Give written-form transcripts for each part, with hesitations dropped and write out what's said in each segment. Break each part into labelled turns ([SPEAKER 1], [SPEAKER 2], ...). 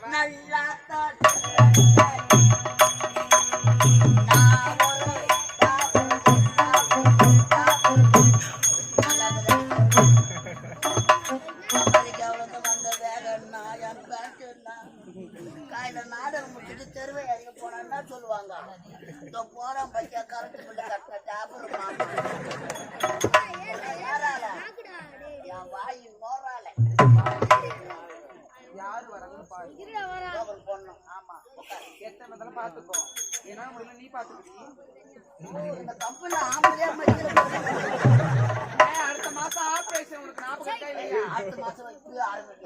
[SPEAKER 1] நல்லா காயில நாடகம் முடிச்சுட்டு தெருவை இறங்கி போனான்னா சொல்லுவாங்க இதோ போறோம் பையா கரண்ட் பில்லு கட்டின ஜாபர் யாரால என் வாய் நோறால யாரு வராங்கன்னு பொண்ணும் ஆமா எத்தனை பாத்துக்கோ ஏன்னா முதல்ல நீ பாத்துக்கி இந்த கம்பெனி ஆம்பளையா அடுத்த மாசம் ஆபரேஷன் உனக்கு ஞாபகம் இருக்கா இல்லையா அடுத்த மாசம் வச்சு ஆரம்பிக்க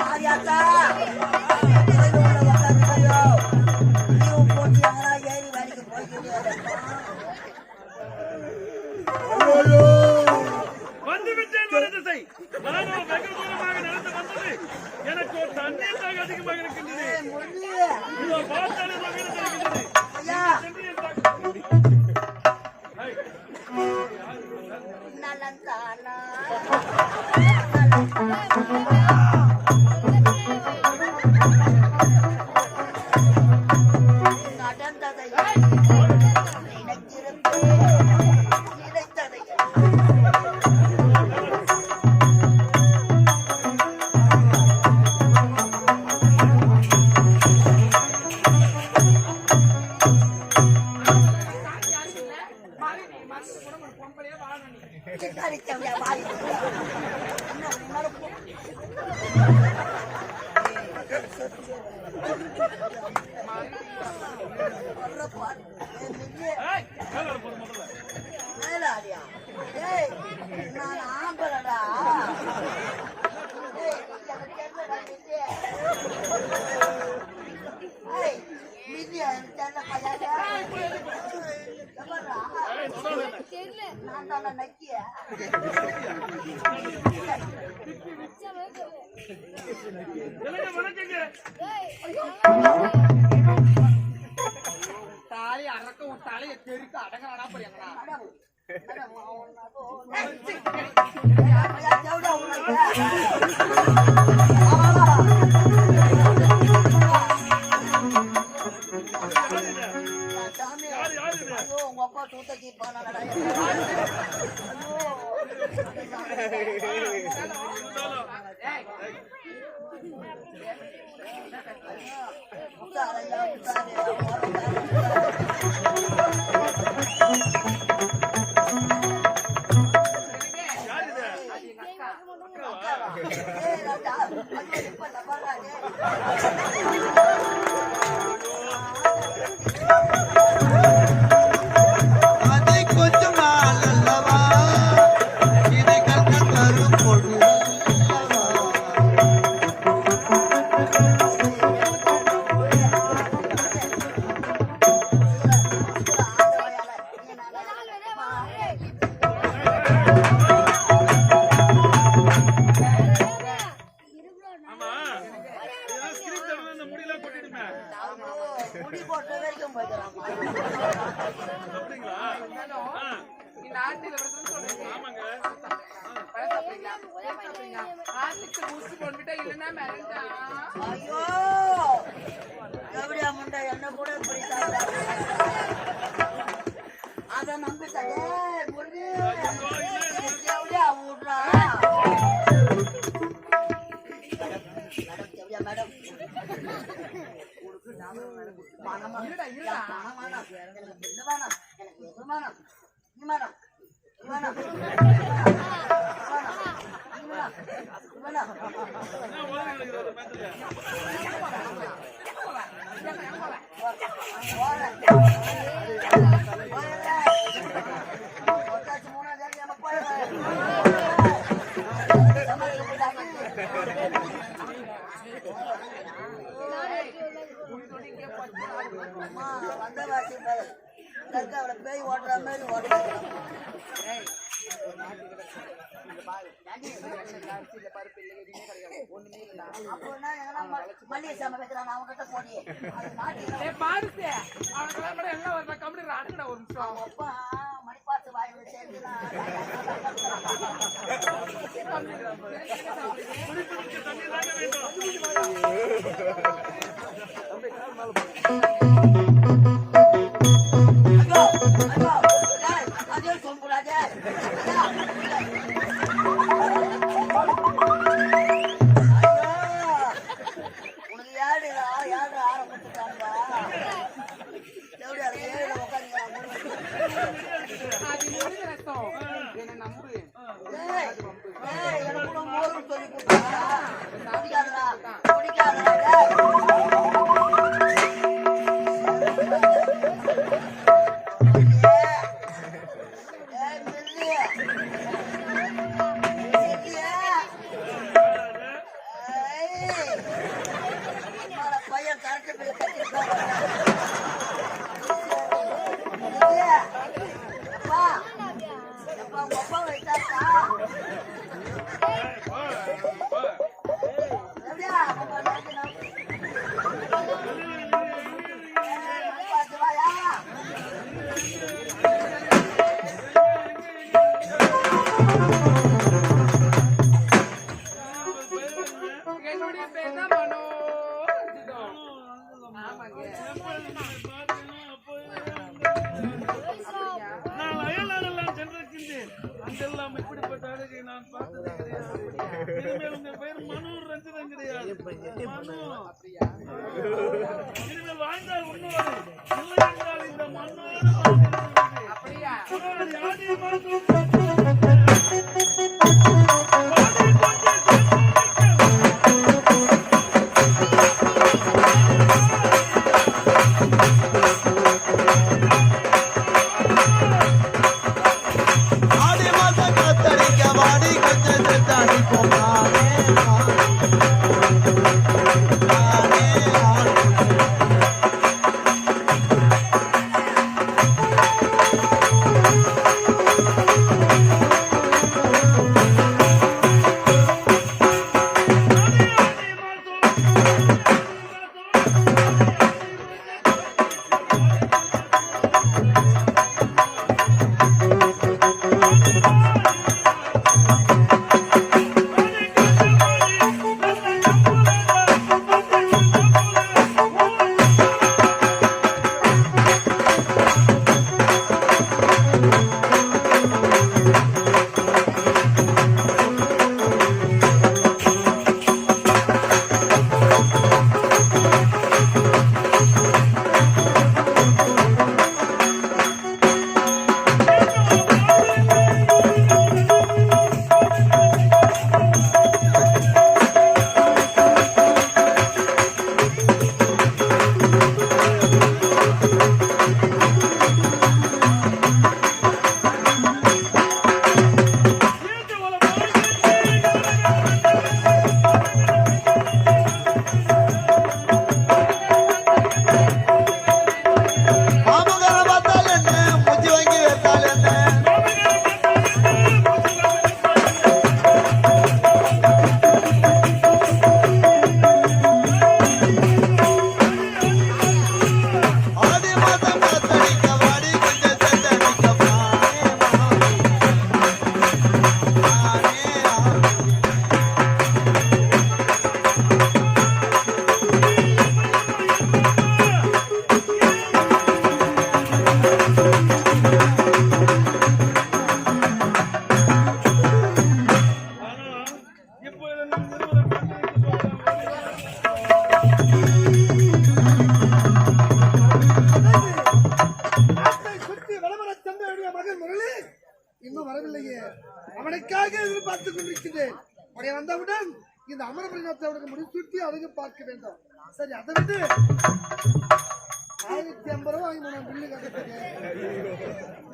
[SPEAKER 1] மாரியாத்தா போட்டு எங்களா ஏறி வேலைக்கு போய்க்கிட்டே
[SPEAKER 2] எனக்கு ஒரு தண்ணீர் தாக அதிகமாக இருக்கின்றது. நான் ஆம்பளடா நான் தான நக்கிய தாலி அறக்க உன் தலைய தெருக்கு அடங்கடா போறீங்களா உங்க அப்பா தூத்தக்கி போனாடா முடி போட்ட வரைக்கும் போய்க்கலாம் ஐயோ எப்படியா முண்டா என்ன கூட பிடித்தாங்க அத நம்பிட்டாங்க எப்படியா விடுறா மேடம் வந்தவாசி அவளை பேய் ஓடுற மாதிரி ஓடுறாங்க மல்லிகை சாமி வைக்கிறான் அவங்ககிட்ட போடியே
[SPEAKER 3] எல்லாம் வரல கம்பெனி அடங்கடா ஒரு நிமிஷம்
[SPEAKER 2] அப்பா மணிப்பாட்டு வாயில சேர்ந்துதான் அதே சொல்லக்கூடாது உனக்கு யாரு யாரு ஆரம்பிச்சுட்டாங்க
[SPEAKER 3] அது முடிஞ்ச ரத்தம் என்ன நம்பு
[SPEAKER 2] எனக்கு மோரும் சொல்லி குடிக்காதடா குடிக்காதடா பையன் கரெக்ட் பில் கட்டிருக்காங்க அப்பா வைத்தாக்கா
[SPEAKER 3] என்னுடைய பேர் தான் மனோ ஆமாங்க
[SPEAKER 4] நான் அயல்நாடெல்லாம் சென்றிருக்கின்றேன் அங்கெல்லாம் இப்படிப்பட்ட அழகை நான் பார்த்தது கிடையாது இனிமேல் உங்க பேர் மனு ரஞ்சிதம் கிடையாது மனு இனிமேல் வாழ்ந்தால் உன்னோடு இல்லை என்றால் இந்த மண்ணோடு
[SPEAKER 3] அப்படியா
[SPEAKER 5] இன்னும் வரவில்லையே, அவனுக்காக எதிர்பார்த்துக் கொண்டிருக்கிறேன். உடைய வந்தவுடன் இந்த அமரபுரிநாத்தை அவனுக்கு முடிசூட்டி அழகு பார்க்க வேண்டும். சரி, அதை விட்டு 1050 ரூபாய் வாங்கி நான் பில்லு கட்டுறேன்.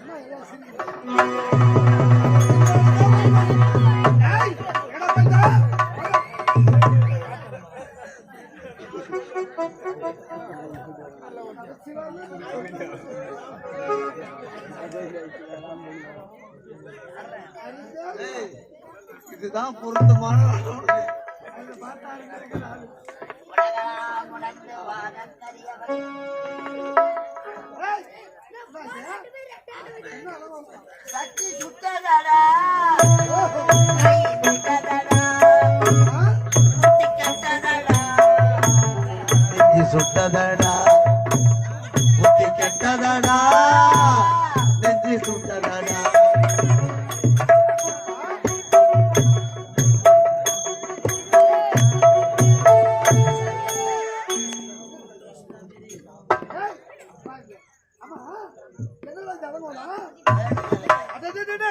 [SPEAKER 2] இதுதான் பொருத்தமான சட்டி சுட்டதடா கை விட்டதடா முட்டி கட்டதடா
[SPEAKER 6] நெஞ்சி சுட்டதடா புத்தி கெட்டதடா நெஞ்சி சுட்டதடா
[SPEAKER 5] ஆமா என்னடா ஜனங்களா அடடடடே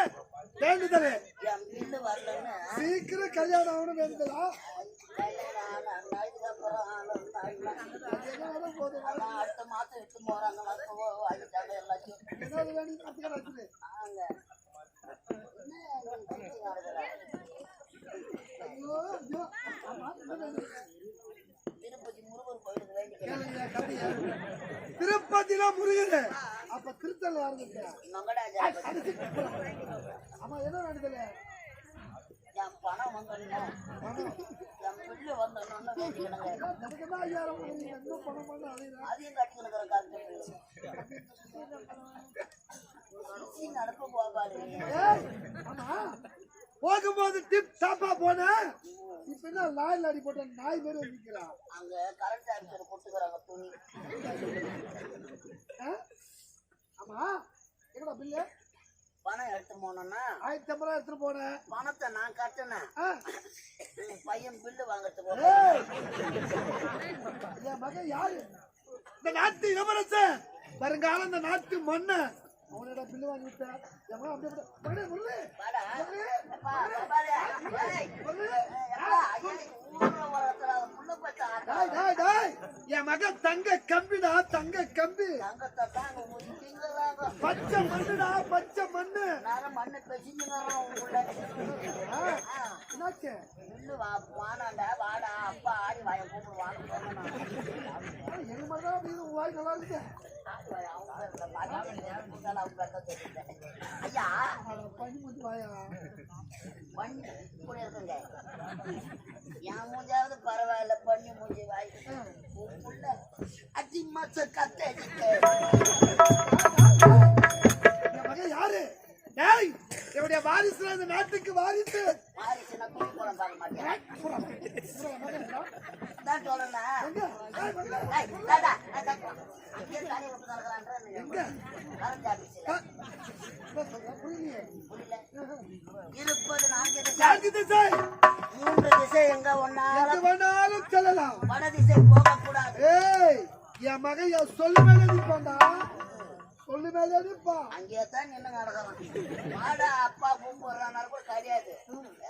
[SPEAKER 5] வேண்டுதலே
[SPEAKER 2] என் பில்லு வரலன்னு
[SPEAKER 5] சீக்கிரம் கல்யாணம் ஆகணும் வேண்டுதலா
[SPEAKER 2] அதுக்கப்புறம்
[SPEAKER 5] போதும்
[SPEAKER 2] அடுத்த மாசம் எடுத்து போறாங்க வாங்கிட்டாங்க எல்லாத்தையும்
[SPEAKER 5] ஏதாவது வேண்டி நடக்குது
[SPEAKER 2] ஆங்க
[SPEAKER 5] ஐயோ ஐயோ ஆமா என்ன வேணும்?
[SPEAKER 2] திருப்பதி முருகன் கோயிலுக்கு வேண்டிக்கிறேன்
[SPEAKER 5] கேளுங்க, கதையா? திருப்பதியில முருகன் அப்ப திருத்தல் யாருங்க
[SPEAKER 2] மங்கடாஜா
[SPEAKER 5] ஆமா என்ன வேண்டுதல
[SPEAKER 2] என் பணம் வந்துடணும் என் பில்லு வந்துடணும்னு வேண்டிக்கணுங்க
[SPEAKER 5] எனக்குதான் 5000 இன்னும் பணம் பண்ண அதையா
[SPEAKER 2] அதையும் கட்டிக்கிற காலத்து நடப்பு போகாது
[SPEAKER 5] ஏய், ஆமா போகும்போது டிப் டாப்பா போன இப்ப என்ன லாயில் அடி போட்ட நாய் மாதிரி நிக்கிறான்
[SPEAKER 2] அங்க கரண்ட் ஆஃபீஸர் கொடுத்துக்கிறாங்க துணி
[SPEAKER 5] ஆமா எங்கடா பில்லு
[SPEAKER 2] பணம் எடுத்து போனோம்னா
[SPEAKER 5] 1050 எடுத்துட்டு போனேன்
[SPEAKER 2] பணத்தை நான் கட்டினேன் உன் பையன் பில்லு வாங்கறதுக்கு
[SPEAKER 5] ஏய், என் மகன் யாரு இந்த நாட்டு இளவரசன் வருங்காலம் இந்த நாட்டு மண்ண அவனோட பில்லு வாங்கி விட்ட என் மகன் அப்படியே மகனே, முரளி,
[SPEAKER 2] வாடா.
[SPEAKER 5] முரளி,
[SPEAKER 2] அப்பா, பாரு. ஏய்,
[SPEAKER 5] முரளி.
[SPEAKER 2] அப்பா, ஐயா, ஊர்ல ஒருத்தர் அவன் புள்ள பச்சை ஆட்டம்.
[SPEAKER 5] டேய், டேய், என் மகன் தங்க கம்பிடா தங்க கம்பி
[SPEAKER 2] தங்கத்தை தாங்க திங்கறாங்க.
[SPEAKER 5] பச்சை மண்ணுடா பச்சை மண்ணு
[SPEAKER 2] நேரம் மண்ணு பெசிஞ்சுங்கிறான் உள்ள.
[SPEAKER 5] என்னாச்சு
[SPEAKER 2] பில்லு வானாண்டா வாடா அப்பா ஆடி வாய கூப்பிடுவான்னு சொன்னா
[SPEAKER 5] எங்க மகன் அப்படின்னு உன் வாய் நல்லா இருக்கு
[SPEAKER 2] ஐயா
[SPEAKER 5] பனி மூஞ்சி வாயா
[SPEAKER 2] பண்ணி இப்படி இருக்குங்க என் மூஞ்சாவது பரவாயில்ல பண்ணி மூஞ்சி வாய் உள்ள அடி மச்ச கத்த
[SPEAKER 5] என் மகன் யாரு டேய் என்னுடைய வாரிசுல இந்த நாட்டுக்கு வாரிசு
[SPEAKER 2] மாறிச்சுன்னா கூலி போட பார்க்க மாட்டேன் தான் சொல்லணும்
[SPEAKER 5] எங்க? டேய், மகனே.
[SPEAKER 2] அங்கேயே காலி விட்டு நடக்கிறான்ற
[SPEAKER 5] எங்க?
[SPEAKER 2] கரண்ட் ஆபீஸ்ல
[SPEAKER 5] என்ன சொல்ற? புரியலையே.
[SPEAKER 2] இருப்பது 4 திசை
[SPEAKER 5] சாந்தி திசை
[SPEAKER 2] 3 திசை எங்க ஒன்னால
[SPEAKER 5] எது வேணாலும் செல்லலாம்
[SPEAKER 2] வட திசை போக கூடாது
[SPEAKER 5] ஏய் என் மகன் என் சொல்லு மேல நிப்பான்டா சொல்லு மேல நிப்பான்
[SPEAKER 2] அங்கேயே தான் நின்று நடக்கிறான் வாடா அப்பா கூப்பிடுறாரு கூட கிடையாது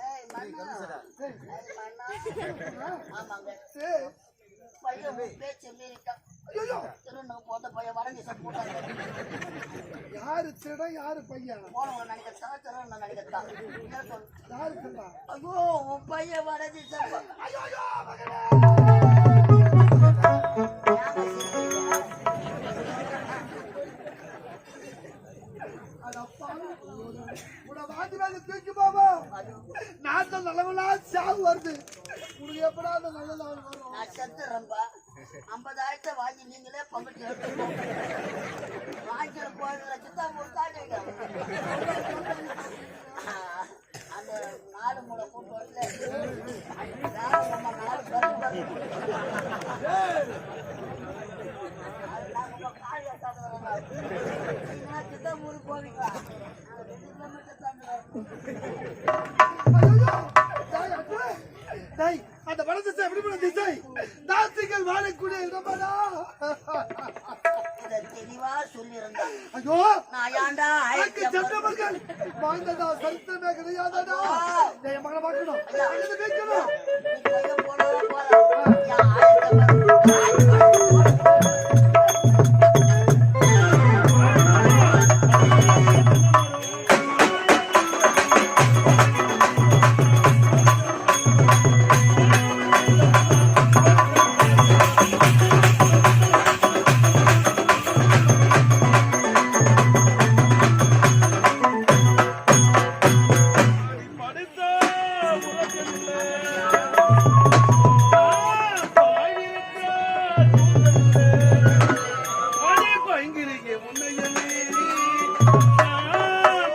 [SPEAKER 2] ஏய் மண்ணா ஏய் மண்ணா ஆமாங்க
[SPEAKER 5] ஏய்,
[SPEAKER 2] பையன் பேச்சு மீறிட்டான்
[SPEAKER 5] ஐயோ
[SPEAKER 2] திருநங்க போட்ட பையன் வட திசை போட்டாங்க
[SPEAKER 5] யாரு திருடன் யாரு பையன்
[SPEAKER 2] போனவங்க நினைக்கிறதா திருநங்க நினைக்கிறதா என்ன சொல்லு
[SPEAKER 5] யாரு திருடன்
[SPEAKER 2] ஐயோ உன் பையன் வட திசை
[SPEAKER 5] ஐயோ ஐயோ மகனே அட பாவி உன வாதி வாதி தூக்கி பாபா நான் தான் நல்லவளா சாவு வருது உனக்கு எப்படா அந்த நல்ல நாள் வரும்
[SPEAKER 2] நான் செத்துறேன்பா 50,000 வாங்கி நீங்களே பங்கிட்டு எடுத்துக்கோங்க வாங்கிற போகிற சித்தா கொடுத்தாங்க அந்த 4 மூளை கூட்டு வரல 4 பேரும் சித்தா ஊருக்கு போவீங்களா 2 கிலோமீட்டர் தாண்டி
[SPEAKER 5] டேய் அந்த வட திசை எப்படி பண்ண திசை நாத்திகள் வாழக்கூடிய இடமாடா
[SPEAKER 2] இதை தெளிவா சொல்லியிருந்தேன்
[SPEAKER 5] ஐயோ
[SPEAKER 2] நான் ஏன்டா
[SPEAKER 5] எனக்கு சென்றவர்கள் வாழ்ந்ததா சரித்திரமே கிடையாதடா என் மகளை பார்க்கணும் அழுது வைக்கணும்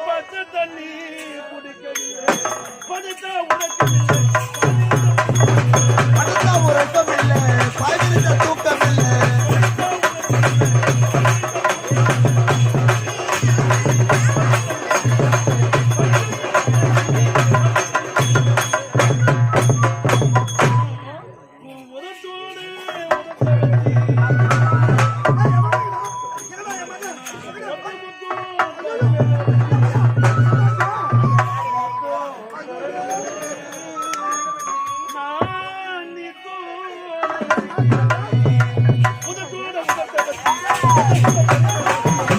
[SPEAKER 4] பச்சை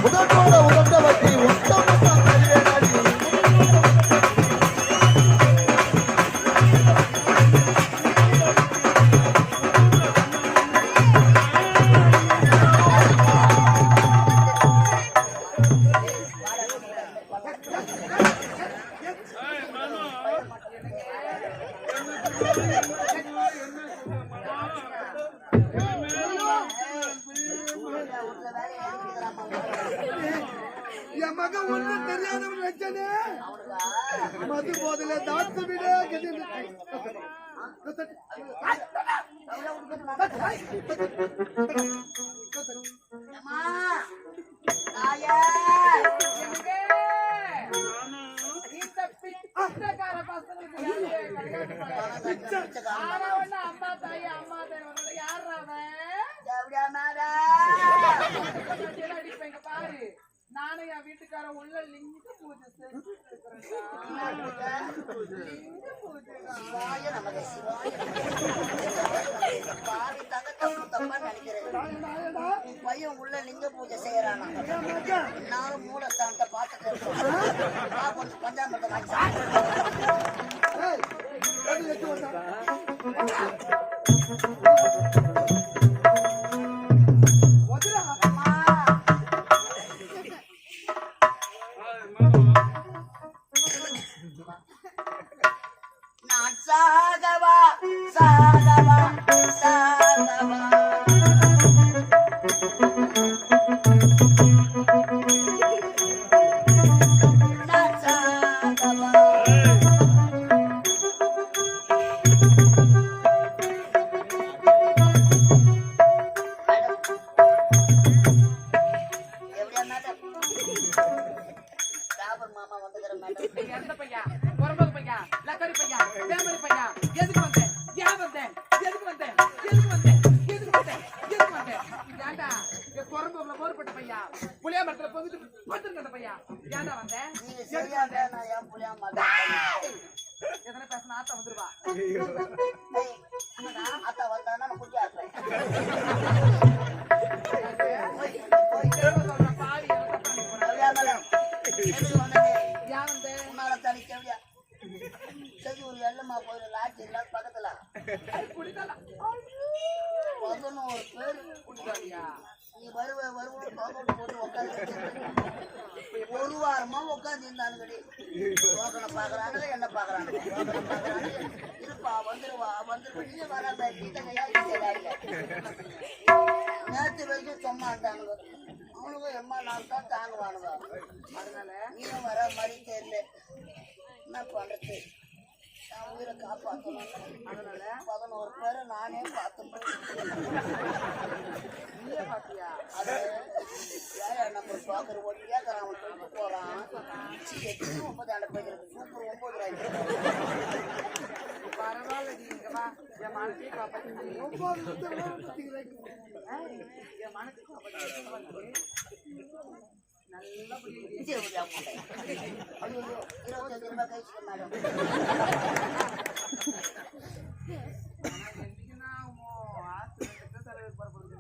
[SPEAKER 6] உதட்டோட உதட்ட வச்சு ஒட்டமொத்தம் தருவேனடி.
[SPEAKER 5] என் மகன் ஒண்ணும் தெரியாதவன் நினைச்சனே. மது போதில தாத்து விட
[SPEAKER 2] அம்மா, தாயே.
[SPEAKER 3] இந்த பிச்சைக்கார பசங்களுக்கு ஆனா ஒண்ணு அம்மா தாய் யார் அவன்
[SPEAKER 2] எப்படியா மேடா?
[SPEAKER 3] அடிப்பேங்க பாரு. நானும் என் வீட்டுக்காரன் உள்ள லிங்க பூஜை செஞ்சுட்டு இருக்கிறேன்டா. லிங்க பூஜை
[SPEAKER 2] சிவாய நமக, சிவாய பாவி தங்க தப்பா நினைக்கிறேன். உன் பையன் உள்ள லிங்க பூஜை செய்யறானா? எல்லாரும் மூலஸ்தானத்தை பார்த்துட்டு இருக்கோம். கொஞ்சம் பஞ்சாமிரத்தை வாங்கி நான் சாகவா சாகவா சாகவா. நான் சாகவா. எப்படியா மேடம்? ராபர் மாமா வந்துக்கிற மேடம்.
[SPEAKER 3] எந்த பையன் பொறம்பது பையன் லக்கரி பையன் தேமரி பையன் எதுக்கு வந்தேன் ஏன் வந்தேன் எதுக்கு வந்தேன் எதுக்கு வந்தேன் எதுக்கு வந்தேன் எதுக்கு வந்தேன் ஏண்டா பொறம்புல போர்பட்ட பையன் புளியா மரத்துல பொங்கிட்டு பத்துருந்த பையன் ஏண்டா வந்தேன்
[SPEAKER 2] நீங்க சரியா வேணா ஏன் புளியா மாட்டேன்.
[SPEAKER 3] எதனா பேசினா ஆத்தா வந்துருவா
[SPEAKER 2] அத்தா வந்தானா நான் குட்டி ஆக்குறேன்.
[SPEAKER 3] பாவி
[SPEAKER 2] எப்படியா மேடம்? எதுக்கு வந்தது?
[SPEAKER 3] ஏன் வந்தேன்
[SPEAKER 2] உன்னால தனிக்க எப்படியா? சரி ஒரு வெள்ளமா போயிடும் லாட்சி இல்லாத பக்கத்துல
[SPEAKER 3] குடிக்கலாம்
[SPEAKER 2] 11 பேர்
[SPEAKER 3] குடிக்காதியா
[SPEAKER 2] நீ வருவோம் போட்டு போட்டு உட்காந்து ஒரு வாரமா உட்காந்து இருந்தானுங்கடி. டோக்கனை பாக்குறானுங்க என்ன பாக்குறானுங்க இருப்பா வந்துருவா வந்துருவா வராத நேற்று வரைக்கும் சொன்னான்டானுங்க. அவனுங்க எம்மா நாள் தான் தாங்குவானுங்க. அதனால நீயும் வர மாதிரி தெரியல. என்ன பண்றது? நான் உயிரை காப்பாற்றணும். அதனால 11 பேரை நானே பார்த்து
[SPEAKER 3] நீயே பாத்தியா
[SPEAKER 2] அது ஏன் நம்ம பார்க்குற ஒட்டியா அவன் சொல்லிட்டு போறான். 9 ஆண்டு போய்க்கிறது சூப்பர் 9 ரூபாய்க்கு.
[SPEAKER 3] பரவாயில்ல நீங்க வா என் மனசே காப்பாத்தி என் மனசு காப்பாத்தி நல்லா புரியுது
[SPEAKER 2] 25 ரூபாய் கழிச்சு மேடம்.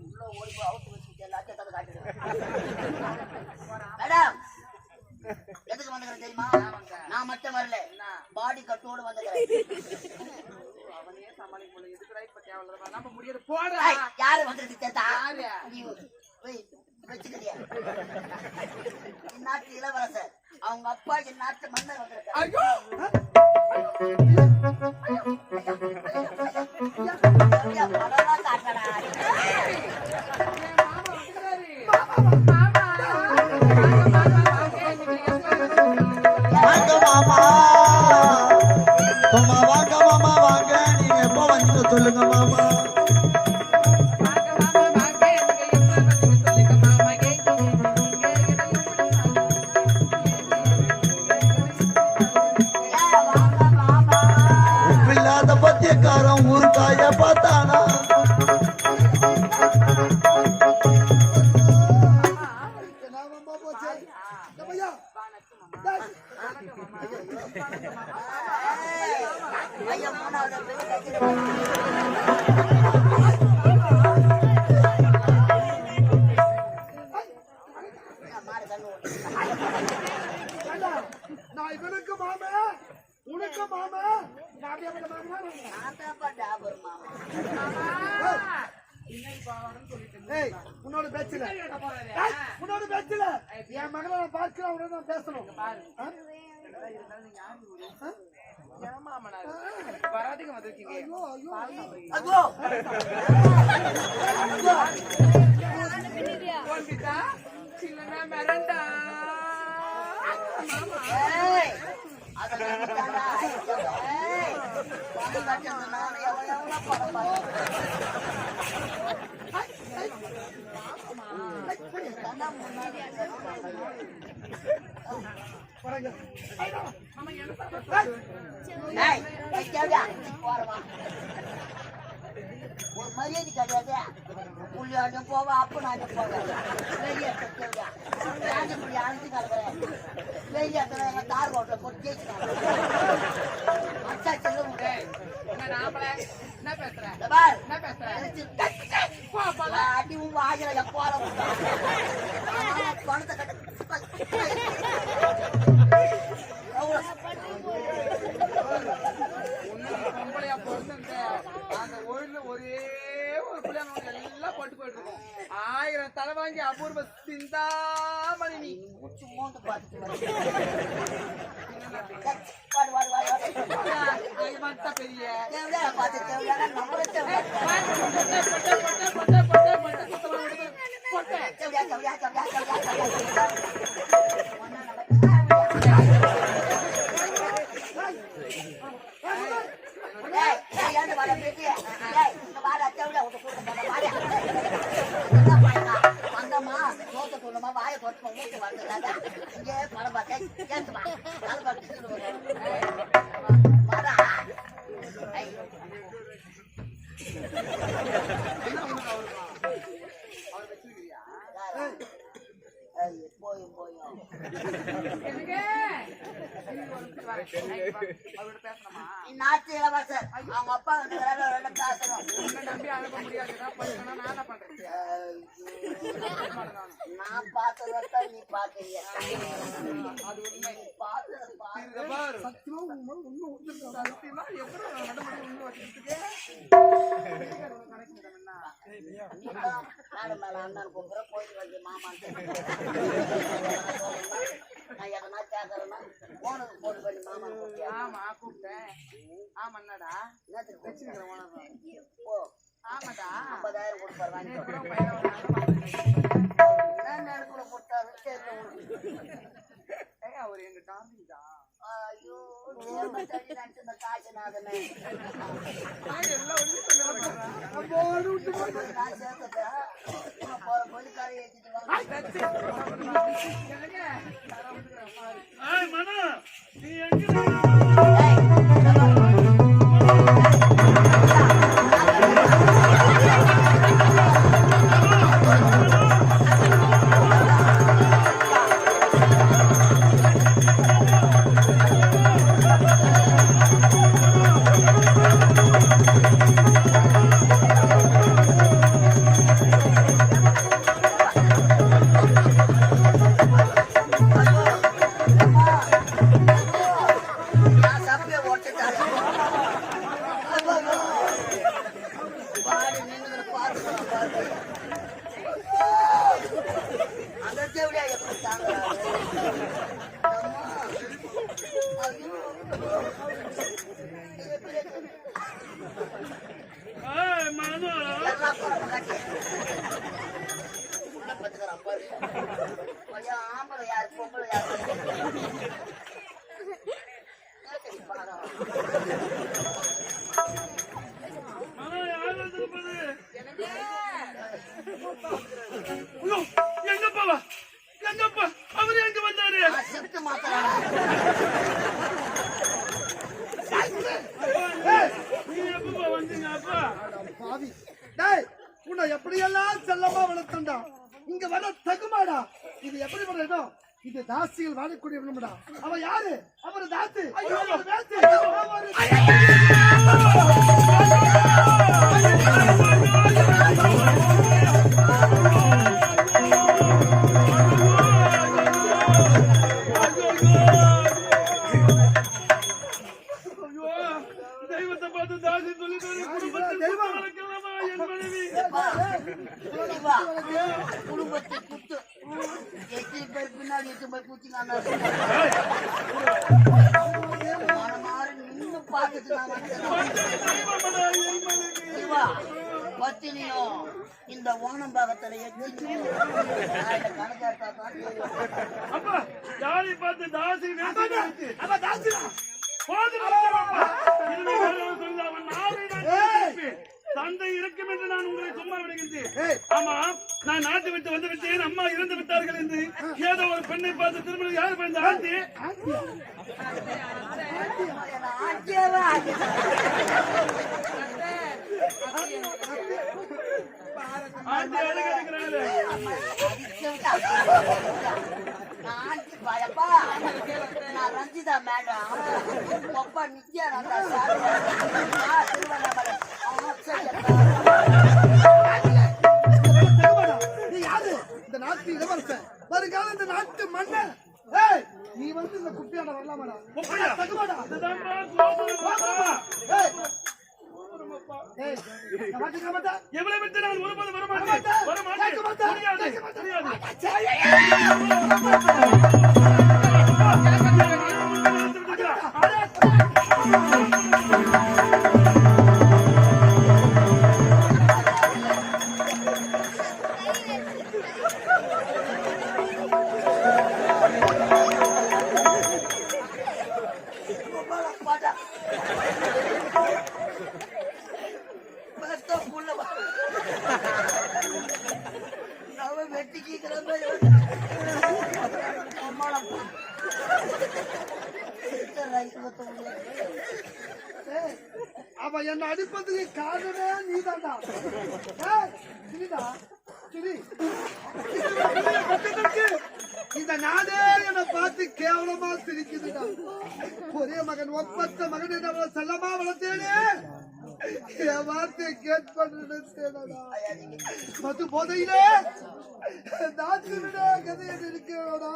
[SPEAKER 2] உள்ள ஓடி போய் அவுத்து வச்சுட்டு எல்லாத்தையும் தந்து காட்டிடுவேன். மேடம் எதுக்கு வந்துக்கிறேன் தெரியுமா? நான் மட்டும் வரல, பாடி கட்டோடு வந்துக்கிறேன்.
[SPEAKER 3] அவனே சமாளிக்க முடியல எதுக்குடா இப்ப தேவையில்ல நம்ம முடியாது போடா
[SPEAKER 2] யாரு வந்துருக்கு சேத்தா?
[SPEAKER 3] யாரு
[SPEAKER 2] நீ வச்சுக்கிறியா? இந்நாட்டு இளவரசர் அவங்க அப்பா இந்நாட்டு மன்னர் வந்திருக்காரு.
[SPEAKER 3] ஐயோ
[SPEAKER 2] படம்லாம் காட்டடா.
[SPEAKER 6] வாங்க மாமா சும்மா வாங்க மாமா வாங்க. நீங்க எப்போ வந்தீங்க சொல்லுங்க மாமா. உப்பில்லாத பத்தியக்காரன் ஊருக்காய பார்த்தானா?
[SPEAKER 2] ஐயா மூணாவது
[SPEAKER 5] இவனுக்கு மாமா உனக்கு மாமா நான் அப்படியே பண்ண மாமா
[SPEAKER 2] நான் தான்ப்பா டாபர் மாமா.
[SPEAKER 5] ஏய் உன்னோட பேச்சுல உன்னோட பேச்சுல என் மகளை நான் பார்க்கிறேன் அவனோட நான் பேசணும்
[SPEAKER 3] வராதுங்க வந்திருக்கீங்க.
[SPEAKER 2] அதோ
[SPEAKER 3] போன்பிட்டா சின்னனா மிரண்டா.
[SPEAKER 2] ஏய் அதெல்லாம் தானா ஏய் வந்து கட்டறது நான் எவ்வளவு படம் பார்த்தேன். தானா முன்னாடி
[SPEAKER 5] வரங்க
[SPEAKER 2] ஏய் கேடா போறவா ஒரு மரியாதை கிடையாது. புள்ளியாண்ட போவ அப்பனாண்ட போவ வெளியே கேடா யாரு புள்ளி அழைச்சு கிடக்குறேன் வெளியே எங்க தார் ரோட்ல போட்டு ஜெயிச்சுட்டாங்க. அச்சா செல்லுங்க
[SPEAKER 3] என்ன நாமள என்ன பேசுற?
[SPEAKER 2] பார்
[SPEAKER 3] என்ன பேசுற?
[SPEAKER 2] அடி உன் வாயில போற பணத்தை கட்ட
[SPEAKER 3] பொம்பளையா பிறந்த அந்த ஒழுங்கு ஒரே ஒரு பிள்ளைங்க எல்லாம் போட்டு போயிட்டு இருக்கோம். 1000 தலை வாங்கி அபூர்வ சிந்தாமணி நீ
[SPEAKER 2] மூச்சு மோந்து பார்த்துட்டு
[SPEAKER 3] அது மட்டும் பெரிய
[SPEAKER 2] தேவையா பார்த்து தேவையான நம்மளே தேவையா போயும் போயும் நாட்டு இளவரசர் அவங்க அப்பா வந்து ரெண்டு பேசணும்.
[SPEAKER 3] நம்பி அனுப்ப முடியாதுன்னா நான் என்ன பண்றேன்?
[SPEAKER 2] நான் பார்த்ததை நீ பாக்குறீங்க.
[SPEAKER 3] அது உண்மை.
[SPEAKER 2] பார்த்ததை பாரு.
[SPEAKER 5] சத்தியமா ஒண்ணு
[SPEAKER 3] சத்தியமா எப்படி நடைமுறை ஒண்ணு வச்சுக்கிட்டு
[SPEAKER 2] நாடு மேல அண்ணன் கூப்பிடுற கோயில் வந்து மாமான்னு நான் எதனா கேட்கறேன்னா போனுக்கு போன் பண்ணி மாமா கூப்பிட்டியா?
[SPEAKER 3] ஆமா கூப்பிட்டேன். ஆமா என்னடா
[SPEAKER 2] என்னத்துக்கு
[SPEAKER 3] வச்சுக்கிறேன் உனக்கு.
[SPEAKER 2] ஓ
[SPEAKER 3] ஆமாடா
[SPEAKER 2] 50,000 கொடுப்பாரு வாங்கி என்ன கூட கொடுத்தாரு தெரியல உனக்கு.
[SPEAKER 3] அவர் எங்க டார்லிங் தான்.
[SPEAKER 2] ஐயோ நேர்மை தள்ளி நினைச்சு இந்த காசு நாதனே
[SPEAKER 3] எல்லாம்
[SPEAKER 2] நான் சேர்த்துட்டேன். போற பொலிக்காரை ஏற்றிட்டு வாங்க.
[SPEAKER 4] ஏய் மனோ நீ எங்க எங்கப்பா அவரு எங்க வந்தாரு? நீ எப்பப்பா வந்தீங்க அப்பா?
[SPEAKER 5] பாவி டேய் உன்னை எப்படியெல்லாம் செல்லமா வளர்த்தண்டா இங்க வர தகுமாடா. இது எப்படி வர இடம்? இது தாசிகள் வாழக்கூடிய இடம்டா. அவன் யாரு? அவரு தாத்து. அவரு தாத்து.
[SPEAKER 2] பின்னாடி எடுத்து போய் பூச்சிங்க மாறி நின்று பார்த்துட்டு நான் பத்தினியும் இந்த ஓணம் பாகத்துல கணக்காட்டா
[SPEAKER 4] அப்பா யாரை பார்த்து தாசி தந்தை இருக்கும் என்று நான் உங்களை சும்மா விடுகின்றேன். ஆமா, நான் நாட்டை விட்டு வந்து விட்டேன், அம்மா இறந்து விட்டார்கள் என்று ஏதோ ஒரு பெண்ணை பார்த்து திருமணம் யாரு பண்ண ஆண்டி ஆண்டி அழகாஇருக்கிறாங்களே.
[SPEAKER 2] நான் ரஞ்சிதா மேடம் அப்பா நித்யானந்தா
[SPEAKER 5] நீ யாரு? இந்த நாட்டு இளவரசன், வருங்கால இந்த நாட்டு மன்னன். நீ வந்து இந்த குட்டியாட வரலாமாடா?
[SPEAKER 4] எவ்வளவு விட்டு நான் ஒருபோது வரமாட்டேன்.
[SPEAKER 5] அவ என்ன அடிப்பதுக்கு காரணமே நீதான்டா. இந்த நாடே என்னை பார்த்து கேவலமா சிரிக்குதுடா. ஒரே மகன் ஒப்பத்த மகன் என்ன செல்லமா வளர்த்தேனே, என் வார்த்தையை கேட்பா. மது போதையிலே நாட்டு விட கதையை இருக்கிறோடா.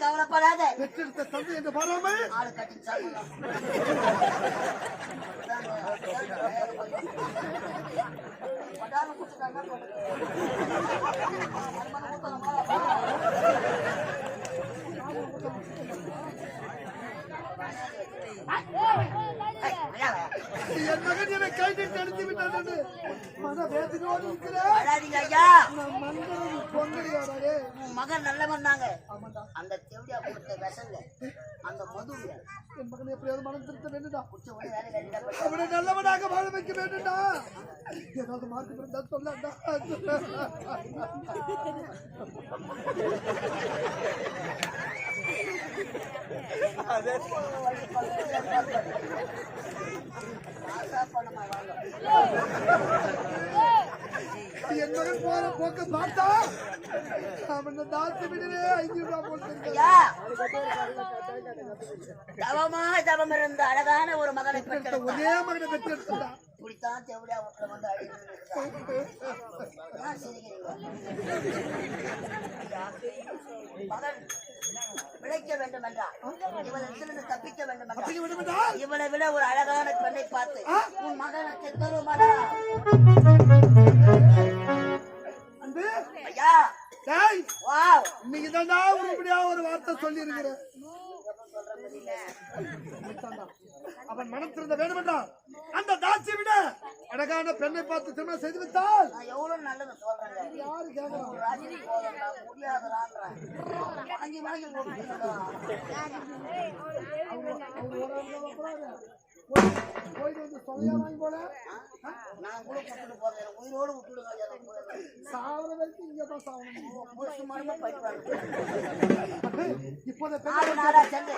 [SPEAKER 2] கவலைப்படாத,
[SPEAKER 5] பெற்றெடுத்த தந்தை என்று பாராமல்
[SPEAKER 2] ஆளு கட்டி சாப்பிடலாம்.
[SPEAKER 5] என் மகன் என்னை கைட்டு எடுத்து விட்டான். மன வேதனையோடு இருக்கிறேன்.
[SPEAKER 2] மகன் நல்லவன் தாங்க. அந்த செவடியா கொடுத்த விஷங்க அந்த மது
[SPEAKER 5] என் மகன் எப்படியாவது மனம் திருத்த வேண்டும்டா.
[SPEAKER 2] வேலை வேண்டாம்.
[SPEAKER 5] அவனை நல்லவனாக வாழ வைக்க வேண்டும்டா. ஏதாவது மாற்றம் இருந்தா சொல்லடா. என் மகன் போற போக்க பார்த்தா அவன் தாசி விடவே 5 ரூபாய் போட்டு
[SPEAKER 2] தவம் இருந்த அழகான ஒரு மகனை
[SPEAKER 5] ஒரே மகனை பெற்றெடுத்தா.
[SPEAKER 2] இப்படித்தான் செவடியா வீட்டுல வந்து மகன் பிழைக்க வேண்டும் என்றால் இவளிடத்திலிருந்து தப்பிக்க வேண்டும் என்றால் இவளை விட ஒரு அழகான பெண்ணை பார்த்து உன் மகனுக்கு தருமாடா. ஐயா
[SPEAKER 5] இன்னைக்கு தாண்டா உருப்படியா ஒரு வார்த்தை சொல்லி இருக்கிறேன். அவன் மனம் திறந்த வேண்டும் என்றால் அந்த தாசி விட அழகான பெண்ணை பார்த்து திருமணம் செய்து விட்டால்
[SPEAKER 2] எவ்வளவு நல்லது சொல்றேன்.
[SPEAKER 5] யாரு கேட்கலாம்?
[SPEAKER 2] முடியாதுறான் வாங்கி வாங்கி
[SPEAKER 5] போயிட்டு வந்து சொல்லையா வாங்கி போல
[SPEAKER 2] நான் கூட கூப்பிட்டு போறேன். உயிரோடு விட்டுடுங்க.
[SPEAKER 5] சாவர வரைக்கும் இங்கதான் சாவணும்.
[SPEAKER 2] மனமா போயிட்டு
[SPEAKER 5] இப்போத
[SPEAKER 2] நாளா சென்று